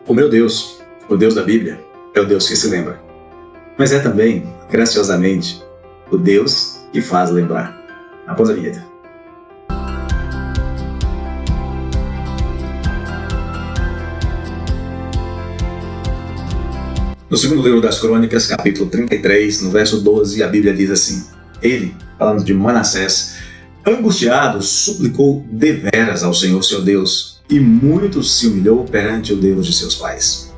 O meu Deus, o Deus da Bíblia, é o Deus que se lembra. Mas é também, graciosamente, o Deus que faz lembrar. Após a vinheta. No segundo livro das Crônicas, capítulo 33, no verso 12, a Bíblia diz assim: Ele, falando de Manassés, angustiado, suplicou deveras ao Senhor seu Deus, e muito se humilhou perante o Deus de seus pais.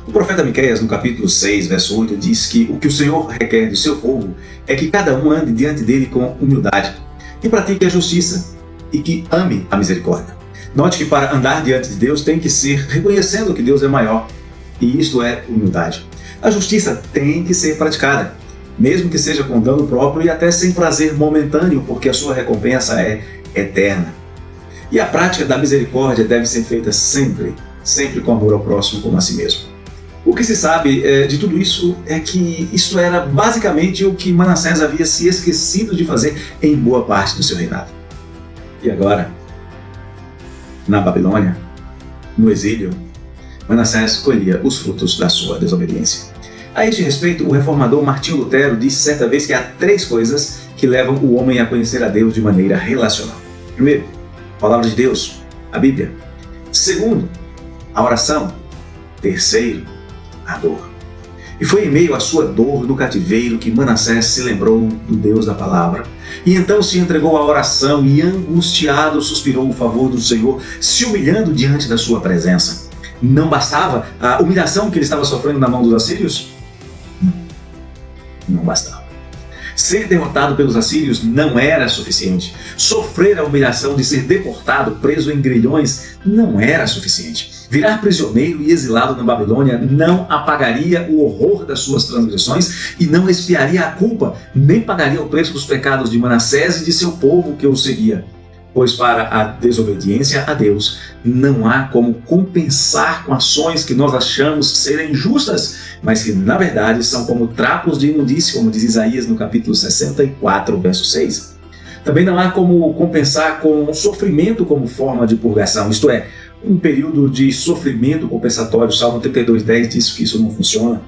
O profeta Miqueias, no capítulo 6, verso 8, diz que o Senhor requer do seu povo é que cada um ande diante dele com humildade, e pratique a justiça, e que ame a misericórdia. Note que para andar diante de Deus tem que ser reconhecendo que Deus é maior, e isto é humildade. A justiça tem que ser praticada, mesmo que seja com dano próprio e até sem prazer momentâneo, porque a sua recompensa é eterna. E a prática da misericórdia deve ser feita sempre com amor ao próximo como a si mesmo. O que se sabe de tudo isso é que isso era basicamente o que Manassés havia se esquecido de fazer em boa parte do seu reinado. E agora, na Babilônia, no exílio, Manassés colhia os frutos da sua desobediência. A este respeito, o reformador Martinho Lutero disse certa vez que há 3 coisas que levam o homem a conhecer a Deus de maneira relacional. Primeiro, a palavra de Deus, a Bíblia. Segundo, a oração. Terceiro, a dor. E foi em meio à sua dor no cativeiro que Manassés se lembrou do Deus da palavra, e então se entregou à oração e angustiado suspirou o favor do Senhor, se humilhando diante da sua presença. Não bastava a humilhação que ele estava sofrendo na mão dos assírios? Não bastava. Ser derrotado pelos assírios não era suficiente. Sofrer a humilhação de ser deportado, preso em grilhões, não era suficiente. Virar prisioneiro e exilado na Babilônia não apagaria o horror das suas transgressões e não expiaria a culpa, nem pagaria o preço dos pecados de Manassés e de seu povo que o seguia. Pois para a desobediência a Deus não há como compensar com ações que nós achamos serem justas, mas que na verdade são como trapos de imundície, como diz Isaías no capítulo 64, verso 6. Também não há como compensar com sofrimento como forma de purgação, isto é, um período de sofrimento compensatório. Salmo 32:10 diz que isso não funciona,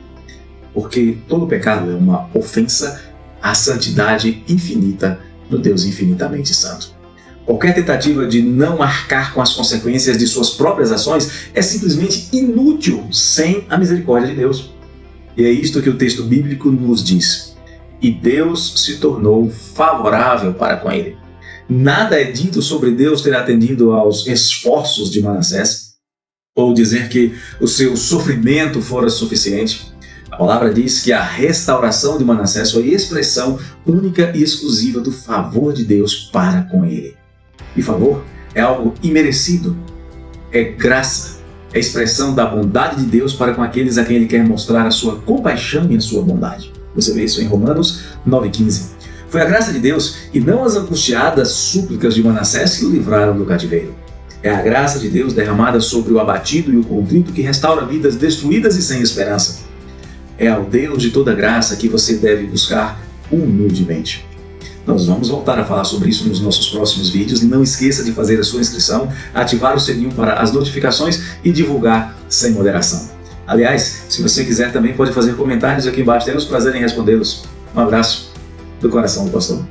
porque todo pecado é uma ofensa à santidade infinita do Deus infinitamente santo. Qualquer tentativa de não arcar com as consequências de suas próprias ações é simplesmente inútil sem a misericórdia de Deus. E é isto que o texto bíblico nos diz. E Deus se tornou favorável para com ele. Nada é dito sobre Deus ter atendido aos esforços de Manassés, ou dizer que o seu sofrimento fora suficiente. A palavra diz que a restauração de Manassés foi expressão única e exclusiva do favor de Deus para com ele. E favor é algo imerecido, é graça, é expressão da bondade de Deus para com aqueles a quem Ele quer mostrar a sua compaixão e a sua bondade. Você vê isso em Romanos 9,15. Foi a graça de Deus e não as angustiadas súplicas de Manassés que o livraram do cativeiro. É a graça de Deus derramada sobre o abatido e o contrito que restaura vidas destruídas e sem esperança. É ao Deus de toda graça que você deve buscar humildemente. Nós vamos voltar a falar sobre isso nos nossos próximos vídeos. Não esqueça de fazer a sua inscrição, ativar o sininho para as notificações e divulgar sem moderação. Aliás, se você quiser também pode fazer comentários aqui embaixo, teremos prazer em respondê-los. Um abraço do coração do pastor.